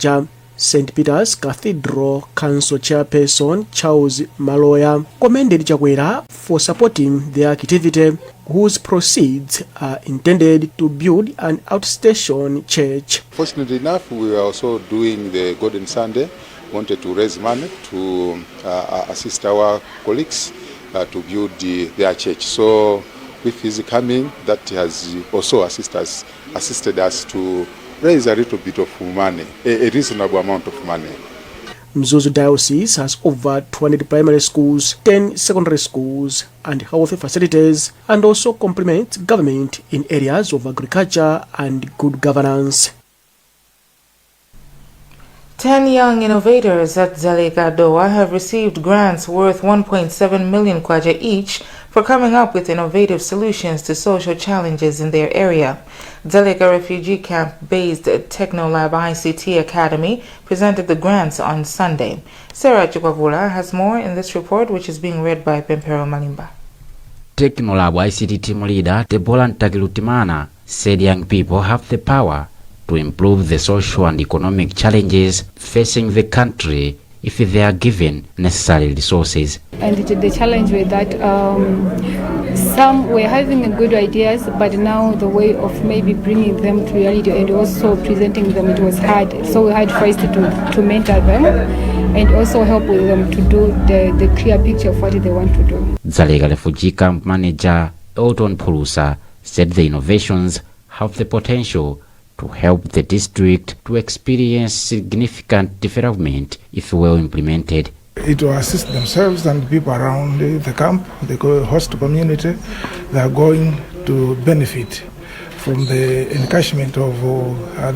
Kwaja. St. Peter's Cathedral Council Chairperson Charles Maloya commended Zagwedeza for supporting the activity, whose proceeds are intended to build an outstation church. Fortunately enough, we were also doing the Golden Sunday. Wanted to raise money to assist our colleagues to build their church. So with his coming, that has also assisted us to raise a little bit of money, a reasonable amount of money. Mzuzu Diocese has over 200 primary schools, 10 secondary schools, and health facilities, and also complements government in areas of agriculture and good governance. 10 young innovators at Zagwedeza have received grants worth 1.7 million kwacha each for coming up with innovative solutions to social challenges in their area. Zagwedeza refugee camp-based Technolab ICT Academy presented the grants on Sunday. Sarah Chikwavula has more in this report, which is being read by Pempero Malimba. Technolab ICT team leader Debola Ntakilutimana said young people have the power to improve the social and economic challenges facing the country if they are given necessary resources. And the challenge with that, some were having good ideas, but now the way of maybe bringing them to reality and also presenting them, it was hard. So we had first to mentor them and also help with them to do the clear picture of what they want to do. Zagwedeza refugee camp manager Elton Pulusa said the innovations have the potential to help the district to experience significant development if well implemented. It will assist themselves and people around the camp, the host community. They are going to benefit from the encouragement of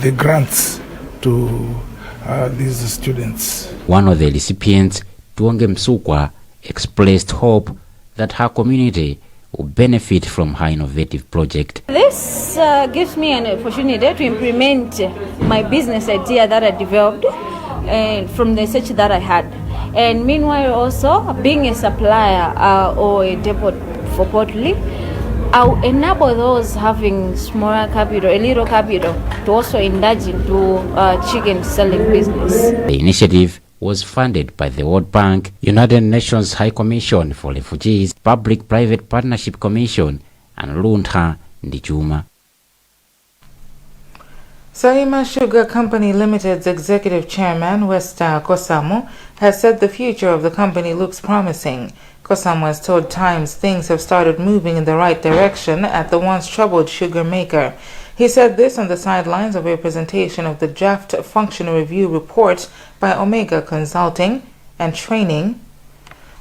the grants to these students. One of the recipients, Tuonge Msukwa, expressed hope that her community will benefit from her innovative project. This gives me an opportunity to implement my business idea that I developed from the research that I had. And meanwhile also, being a supplier or a depot for poultry, I'll enable those having smaller capital, a little capital, to also indulge into chicken selling business. The initiative was funded by the World Bank, United Nations High Commission for Refugees, Public-Private Partnership Commission, and Luntha Ndichuma. Salima Sugar Company Limited's executive chairman, Westa Kosamo, has said the future of the company looks promising. Kosamo has told Times things have started moving in the right direction at the once troubled sugar maker. He said this on the sidelines of a presentation of the draft function review report by Omega Consulting and Training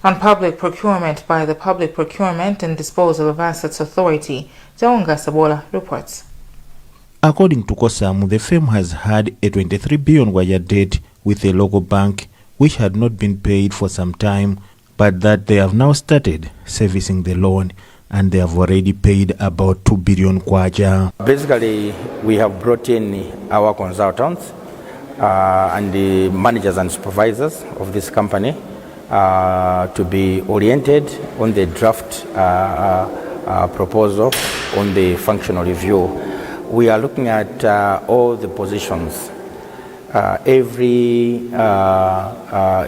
on public procurement by the Public Procurement and Disposal of Assets Authority. Jaunga Sabola reports. According to Kosam, the firm has had a 23 billion kwacha debt with a local bank which had not been paid for some time, but that they have now started servicing the loan and they have already paid about 2 billion kwacha. Basically, we have brought in our consultants and the managers and supervisors of this company to be oriented on the draft proposal on the functional review. We are looking at all the positions. Every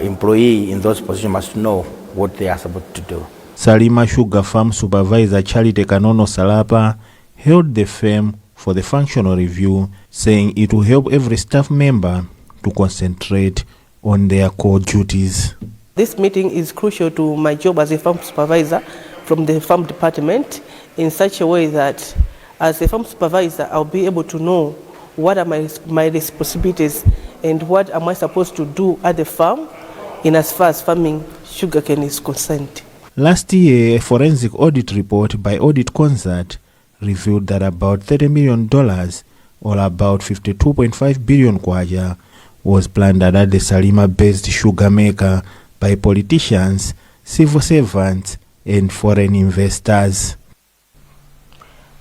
employee in those positions must know what they are supposed to do. Salima Sugar Farm Supervisor Charity Kanono Salapa held the firm for the functional review, saying it will help every staff member to concentrate on their core duties. This meeting is crucial to my job as a farm supervisor from the farm department in such a way that as a farm supervisor, I'll be able to know what are my responsibilities and what am I supposed to do at the farm in as far as farming sugarcane is concerned. Last year, a forensic audit report by Audit Concert revealed that about $30 million, or about 52.5 billion kwacha, was plundered at the Salima-based sugar maker by politicians, civil servants, and foreign investors.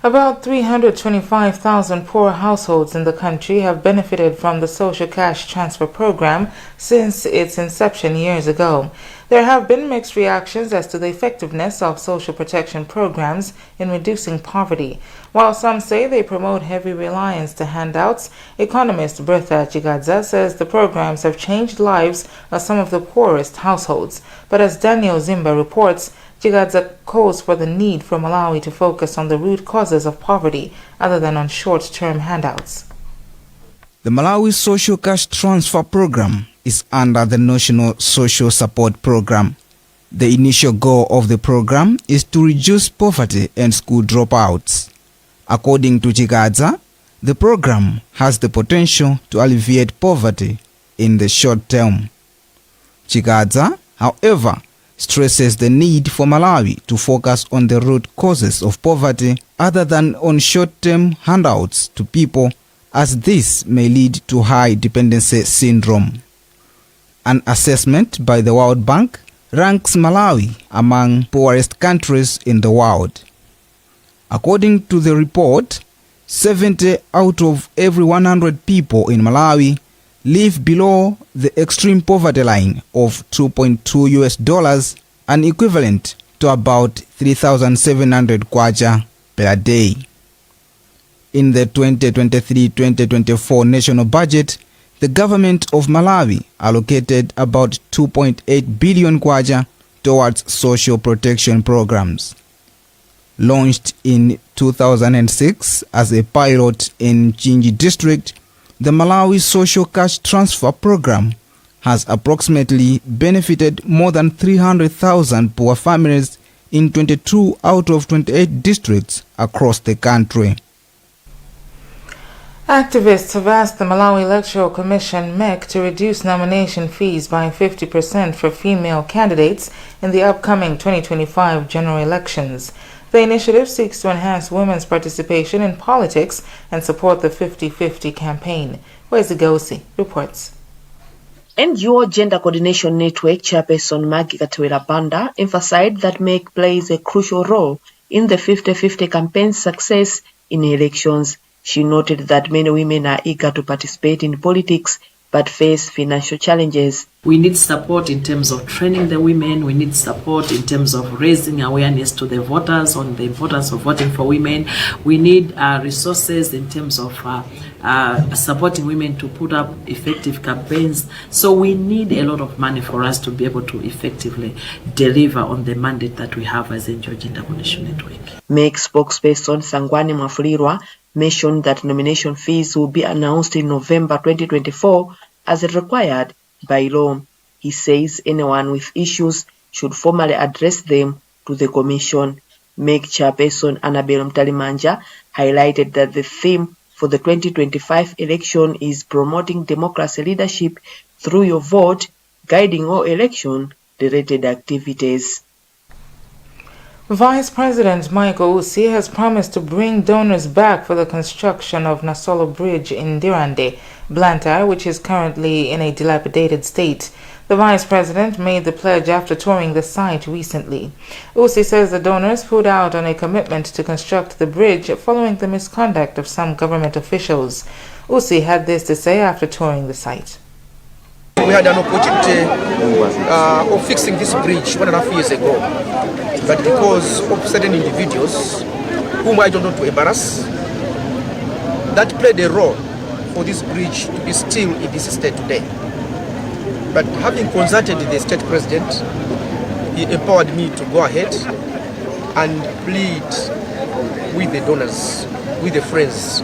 About 325,000 poor households in the country have benefited from the Social Cash Transfer Program since its inception years ago. There have been mixed reactions as to the effectiveness of social protection programs in reducing poverty. While some say they promote heavy reliance to handouts, economist Bertha Chigadza says the programs have changed lives of some of the poorest households. But as Daniel Zimba reports, Chigadza calls for the need for Malawi to focus on the root causes of poverty other than on short-term handouts. The Malawi Social Cash Transfer Program is under the National Social Support Program. The initial goal of the program is to reduce poverty and school dropouts. According to Chigadza, the program has the potential to alleviate poverty in the short term. Chigadza, however, stresses the need for Malawi to focus on the root causes of poverty other than on short-term handouts to people, as this may lead to high dependency syndrome. An assessment by the World Bank ranks Malawi among poorest countries in the world. According to the report, 70 out of every 100 people in Malawi live below the extreme poverty line of $2.2, an equivalent to about 3,700 kwacha per day. In the 2023-2024 national budget, the government of Malawi allocated about 2.8 billion kwacha towards social protection programs. Launched in 2006 as a pilot in Chinji district, the Malawi Social Cash Transfer Program has approximately benefited more than 300,000 poor families in 22 out of 28 districts across the country. Activists have asked the Malawi Electoral Commission (MEC) to reduce nomination fees by 50% for female candidates in the upcoming 2025 general elections. The initiative seeks to enhance women's participation in politics and support the 50-50 campaign. Wezigosi reports. NGO Gender Coordination Network chairperson Maggie Katwera Banda emphasized that MEC plays a crucial role in the 50-50 campaign's success in elections. She noted that many women are eager to participate in politics but face financial challenges. We need support in terms of training the women. We need support in terms of raising awareness to the voters on the importance of voting for women. We need resources in terms of supporting women to put up effective campaigns. So we need a lot of money for us to be able to effectively deliver on the mandate that we have as NGO Gender Coordination Network. MEC spokesperson Sangwani Mwafulirwa mentioned that nomination fees will be announced in November 2024 as required by law. He says anyone with issues should formally address them to the Commission. MEC chairperson Annabel Mtalimanja highlighted that the theme for the 2025 election is promoting democracy leadership through your vote, guiding all election-related activities. Vice President Michael Usi has promised to bring donors back for the construction of Nasolo Bridge in Dirande, Blantyre, which is currently in a dilapidated state. The Vice President made the pledge after touring the site recently. Usi says the donors put out on a commitment to construct the bridge following the misconduct of some government officials. Usi had this to say after touring the site. We had an opportunity of fixing this bridge 1.5 years ago, but because of certain individuals whom I don't want to embarrass, that played a role for this bridge to be still in this state today. But having consulted the state president, he empowered me to go ahead and plead with the donors, with the friends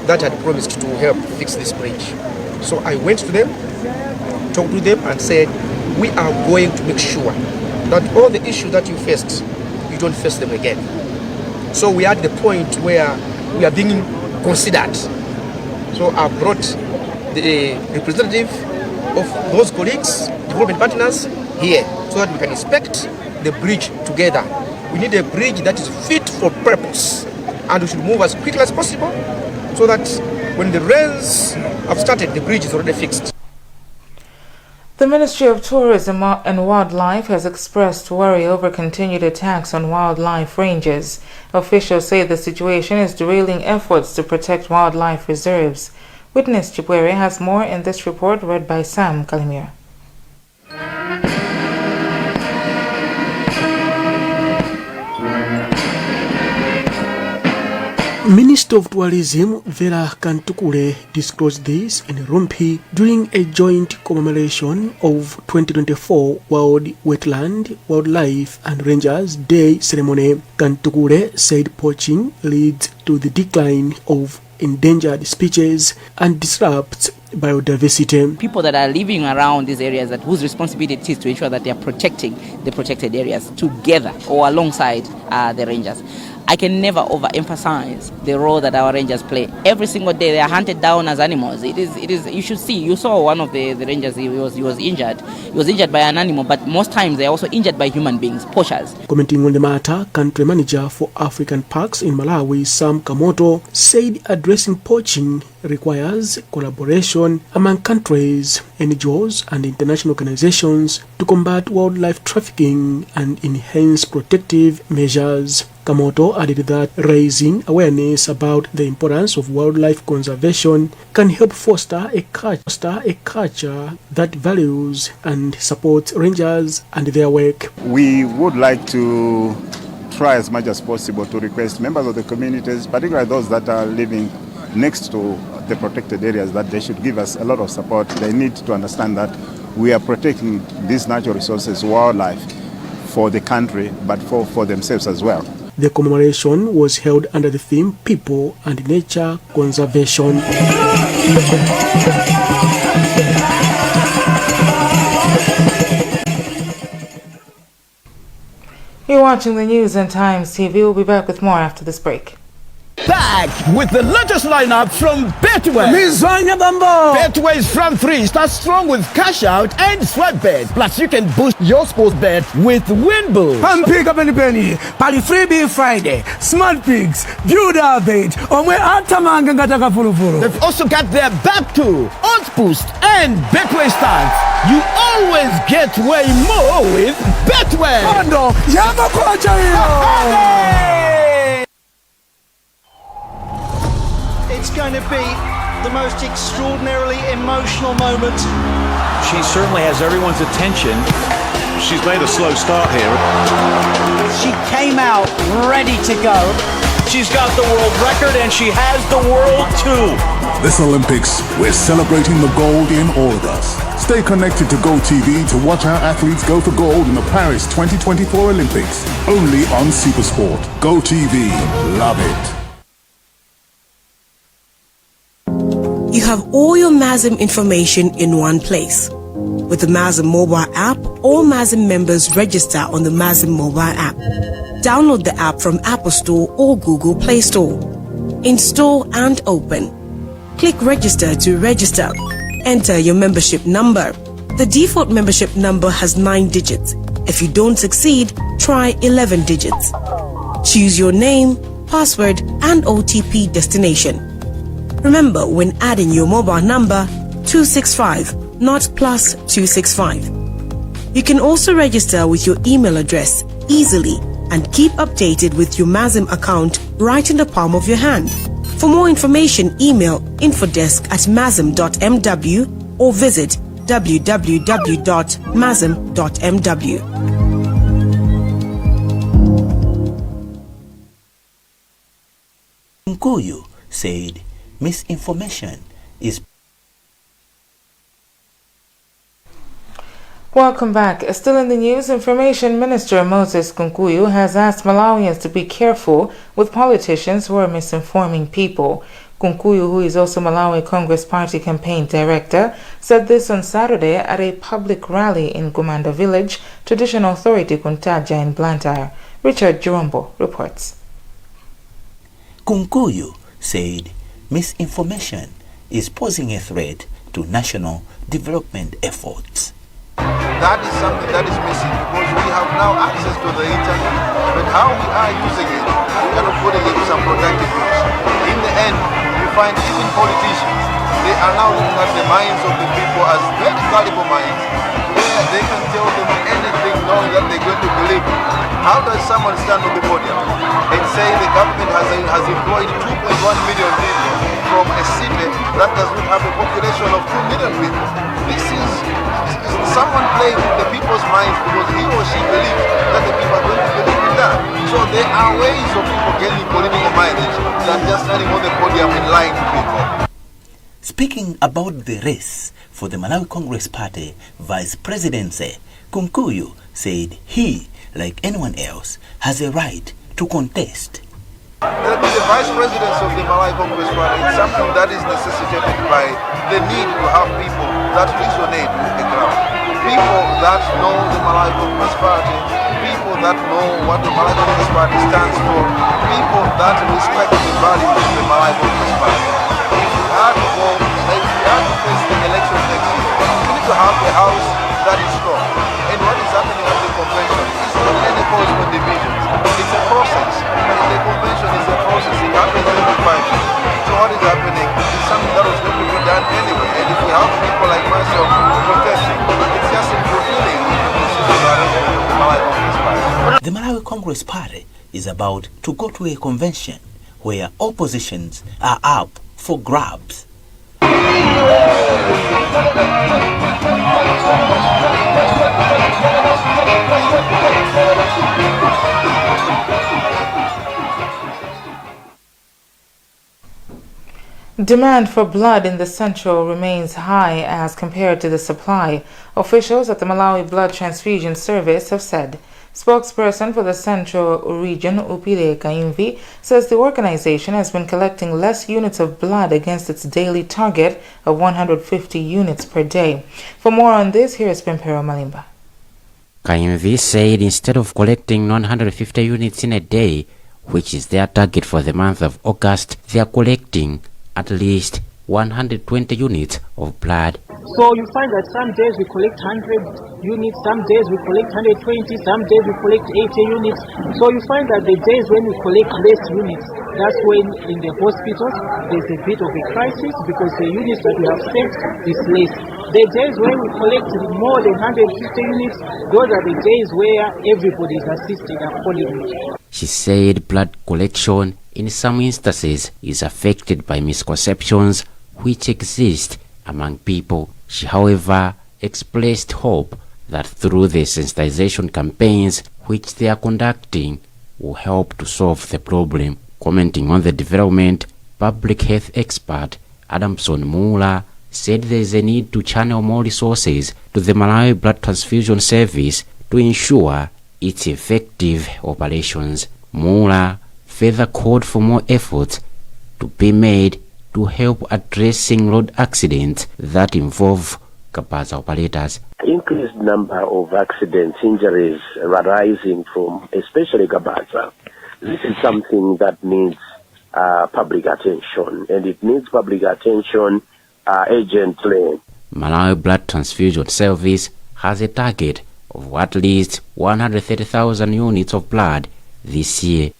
that had promised to help fix this bridge. So I went to them, talked to them and said, we are going to make sure that all the issues that you faced, you don't face them again. So we are at the point where we are being considered. So I brought the representative of those colleagues, development partners here, so that we can inspect the bridge together. We need a bridge that is fit for purpose, and we should move as quickly as possible so that when the rains have started, the bridge is already fixed. The Ministry of Tourism and Wildlife has expressed worry over continued attacks on wildlife ranges. Officials say the situation is derailing efforts to protect wildlife reserves. Witness Chibwere has more in this report read by Sam Kalimir. Minister of Tourism Vera Kantukule disclosed this in Rumpi during a joint commemoration of 2024 World Wetland, Wildlife and Rangers Day ceremony. Kantukule said poaching leads to the decline of endangered species and disrupts biodiversity. People that are living around these areas, that whose responsibility it is to ensure that they are protecting the protected areas together or alongside the rangers. I can never overemphasize the role that our rangers play. Every single day they are hunted down as animals. It is. You should see. You saw one of the rangers. He was injured. He was injured by an animal, but most times they are also injured by human beings, poachers. Commenting on the matter, country manager for African Parks in Malawi, Sam Kamoto, said addressing poaching requires collaboration among countries, NGOs and international organizations to combat wildlife trafficking and enhance protective measures. Kamoto added that raising awareness about the importance of wildlife conservation can help foster a culture that values and supports rangers and their work. We would like to try as much as possible to request members of the communities, particularly those that are living next to the protected areas, that they should give us a lot of support. They need to understand that we are protecting these natural resources, wildlife, for the country, but for themselves as well. The commemoration was held under the theme People and Nature Conservation. You're watching the news on Times TV. We'll be back with more after this break. Back with the latest lineup from Betway. Betway's front three starts strong with cash out and sweat bet. Plus, you can boost your sports bet with Win Boost. And pick up any penny. Pali freebie Friday. Smart Pigs. Build our bait. They've also got their back two, Odds Boost and Betway stance. You always get way more with Betway. It's going to be the most extraordinarily emotional moment. She certainly has everyone's attention. She's made a slow start here. She came out ready to go. She's got the world record and she has the world too. This Olympics, we're celebrating the gold in all of us. Stay connected to GoTV to watch our athletes go for gold in the Paris 2024 Olympics. Only on Supersport. GoTV. Love it. You have all your MASM information in one place. With the MASM mobile app, all MASM members register on the MASM mobile app. Download the app from Apple Store or Google Play Store. Install and open. Click register to register. Enter your membership number. The default membership number has 9 digits. If you don't succeed, try 11 digits. Choose your name, password, and OTP destination. Remember, when adding your mobile number, 265, not plus 265. You can also register with your email address easily and keep updated with your MASM account right in the palm of your hand. For more information, email infodesk@masm.mw or visit www.masm.mw. Nkuyu said misinformation is. Welcome back. Still in the news, Information Minister Moses Nkuyu has asked Malawians to be careful with politicians who are misinforming people. Nkuyu, who is also Malawi Congress Party campaign director, said this on Saturday at a public rally in Gumanda village, traditional authority Kuntaja in Blantyre. Richard Jirombo reports. Nkuyu said misinformation is posing a threat to national development efforts. That is something that is missing because we have now access to the internet, but how we are using it, we are not putting it to some productive use. In the end, you find even politicians, they are now looking at the minds of the people as very valuable minds, where they can tell them anything knowing that they're going to believe it. How does someone stand on the podium and say the government has employed 2.1 million people from a city that does not have a population of 2 million people? This is someone playing with the people's minds because he or she believes that the people are going to believe in that. So there are ways of people getting political mileage than just standing on the podium and lying to people. Speaking about the race for the Malawi Congress Party Vice Presidency, Kunkuyu said he, like anyone else, has a right to contest. The vice presidency of the Malawi Congress Party is something that is necessitated by the need to have people that resonate with the ground. People that know the Malawi Congress Party, people that know what the Malawi Congress Party stands for, people that respect the values of the Malawi Congress Party. If we are to face the election next year, we need to have a house that is strong. And what is happening at the convention is not any cause for divisions. It's a process. And the convention is a process. It happens every 5 years. So what is happening is something that was going to be done anyway. And if we have people like myself protesting, it's just in fulfilling the constitutional arrangement of the Malawi Congress Party. The Malawi Congress Party is about to go to a convention where oppositions are up for grabs. Demand for blood in the central remains high as compared to the supply, officials at the Malawi Blood Transfusion Service have said. Spokesperson for the Central Region, Upile Kaimvi, says the organization has been collecting less units of blood against its daily target of 150 units per day. For more on this, here is Pempero Malimba. Kaimvi said instead of collecting 150 units in a day, which is their target for the month of August, they are collecting at least 120 units of blood. So you find that some days we collect 100 units, some days we collect 120, some days we collect 80 units. So you find that the days when we collect less units, that's when in the hospitals there's a bit of a crisis because the units that we have sent is less. The days when we collect more than 150 units, those are the days where everybody is assisted accordingly. She said blood collection in some instances is affected by misconceptions which exist among people. She, however, expressed hope that through the sensitization campaigns which they are conducting will help to solve the problem. Commenting on the development, public health expert Adamson Mula said there is a need to channel more resources to the Malawi Blood Transfusion Service to ensure its effective operations. Mula further called for more efforts to be made to help addressing road accidents that involve Kapaza operators. Increased number of accidents, injuries arising from especially Kapaza. This is something that needs public attention, and it needs public attention urgently. Malawi Blood Transfusion Service has a target of at least 130,000 units of blood this year.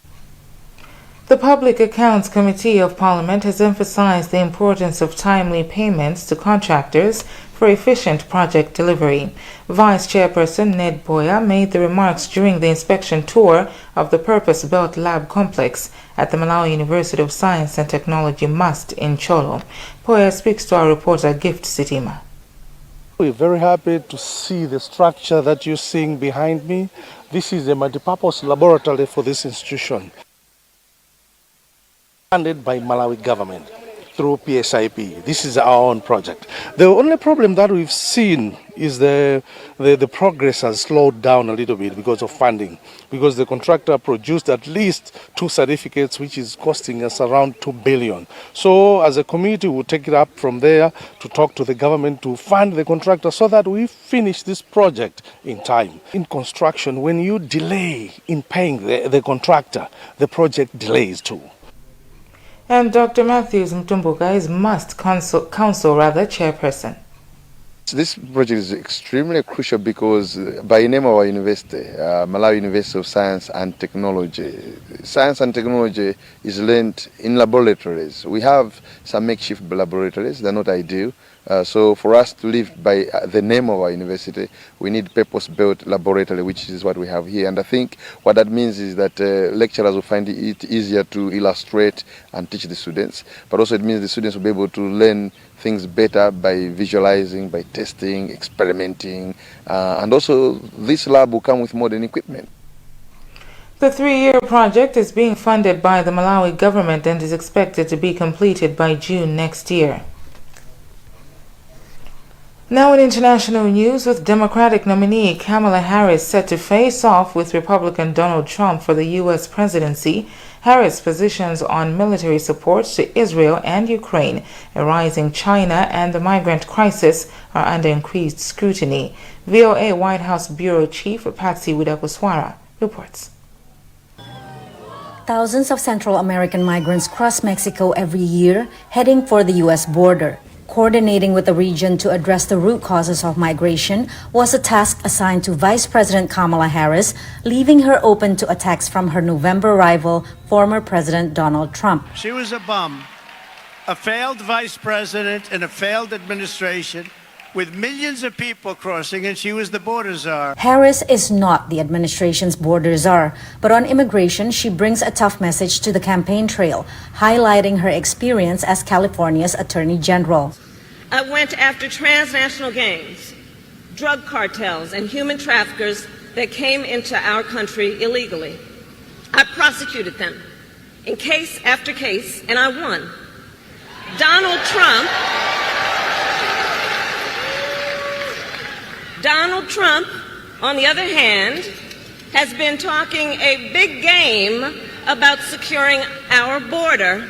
The Public Accounts Committee of Parliament has emphasized the importance of timely payments to contractors for efficient project delivery. Vice Chairperson Ned Boya made the remarks during the inspection tour of the purpose-built lab complex at the Malawi University of Science and Technology MUST in Cholo. Boya speaks to our reporter Gift Sitima. We're very happy to see the structure that you're seeing behind me. This is a multipurpose laboratory for this institution, funded by Malawi government through PSIP. This is our own project. The only problem that we've seen is the progress has slowed down a little bit because of funding, because the contractor produced at least 2 certificates, which is costing us around 2 billion. So as a committee, we'll take it up from there to talk to the government to fund the contractor so that we finish this project in time. In construction, when you delay in paying the contractor, the project delays too. And Dr. Matthews Mtumbuka is MUST council chairperson. This project is extremely crucial because by name of our university, Malawi University of Science and Technology, science and technology is learned in laboratories. We have some makeshift laboratories, they're not ideal. So for us to live by the name of our university, we need purpose-built laboratory, which is what we have here. And I think what that means is that lecturers will find it easier to illustrate and teach the students, but also it means the students will be able to learn things better by visualizing, by testing, experimenting, and also this lab will come with modern equipment. The 3-year project is being funded by the Malawi government and is expected to be completed by June next year. Now in international news, with Democratic nominee Kamala Harris set to face off with Republican Donald Trump for the U.S. presidency, Harris' positions on military support to Israel and Ukraine, a rising China, and the migrant crisis are under increased scrutiny. VOA White House Bureau Chief Patsy Widakuswara reports. Thousands of Central American migrants cross Mexico every year, heading for the U.S. border. Coordinating with the region to address the root causes of migration was a task assigned to Vice President Kamala Harris, leaving her open to attacks from her November rival, former President Donald Trump. She was a bum, a failed vice president in a failed administration, with millions of people crossing, and she was the border czar. Harris is not the administration's border czar, but on immigration, she brings a tough message to the campaign trail, highlighting her experience as California's Attorney General. I went after transnational gangs, drug cartels, and human traffickers that came into our country illegally. I prosecuted them in case after case, and I won. Donald Trump, on the other hand, has been talking a big game about securing our border,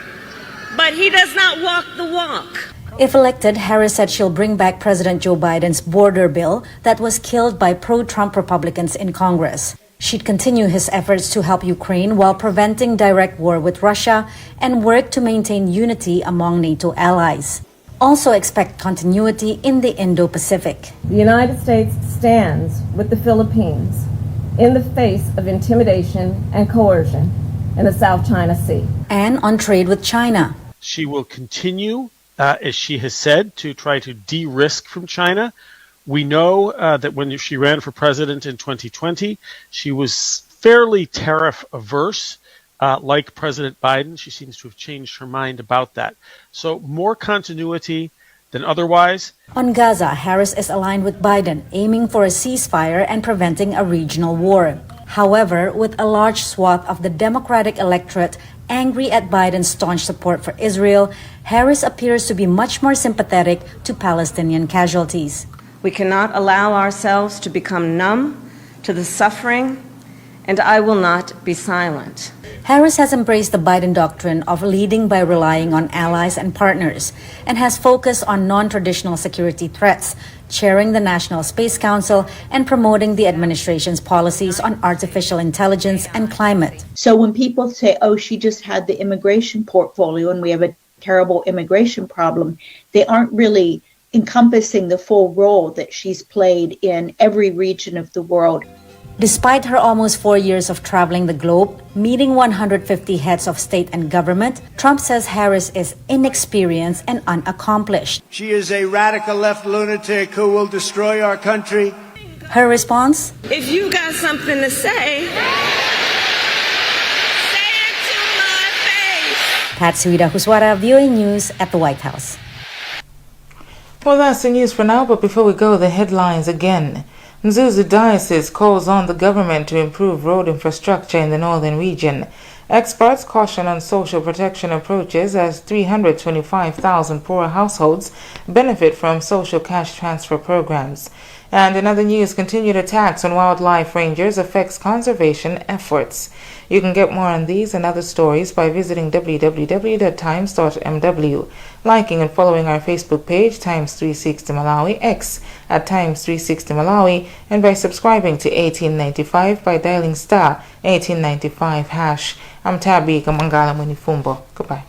but he does not walk the walk. If elected, Harris said she'll bring back President Joe Biden's border bill that was killed by pro-Trump Republicans in Congress. She'd continue his efforts to help Ukraine while preventing direct war with Russia and work to maintain unity among NATO allies. Also expect continuity in the Indo-Pacific. The United States stands with the Philippines in the face of intimidation and coercion in the South China Sea. And on trade with China. She will continue, as she has said, to try to de-risk from China. We know that when she ran for president in 2020, she was fairly tariff averse. Like President Biden, she seems to have changed her mind about that. So more continuity than otherwise. On Gaza, Harris is aligned with Biden, aiming for a ceasefire and preventing a regional war. However, with a large swath of the Democratic electorate angry at Biden's staunch support for Israel, Harris appears to be much more sympathetic to Palestinian casualties. We cannot allow ourselves to become numb to the suffering, and I will not be silent. Harris has embraced the Biden doctrine of leading by relying on allies and partners and has focused on non-traditional security threats, chairing the National Space Council and promoting the administration's policies on artificial intelligence and climate. So when people say, oh, she just had the immigration portfolio and we have a terrible immigration problem, they aren't really encompassing the full role that she's played in every region of the world. Despite her almost 4 years of traveling the globe, meeting 150 heads of state and government, Trump says Harris is inexperienced and unaccomplished. She is a radical left lunatic who will destroy our country. Her response? If you got something to say it to my face. Patsy Widakuswara, VOA News at the White House. Well, that's the news for now, but before we go, the headlines again. Mzuzu Diocese calls on the government to improve road infrastructure in the northern region. Experts caution on social protection approaches as 325,000 poor households benefit from social cash transfer programs. And in other news, continued attacks on wildlife rangers affects conservation efforts. You can get more on these and other stories by visiting www.times.mw, liking and following our Facebook page, Times360 Malawi, X at Times360 Malawi, and by subscribing to 1895 by dialing *1895#. I'm Tabi Kamangala Munifumbo. Goodbye.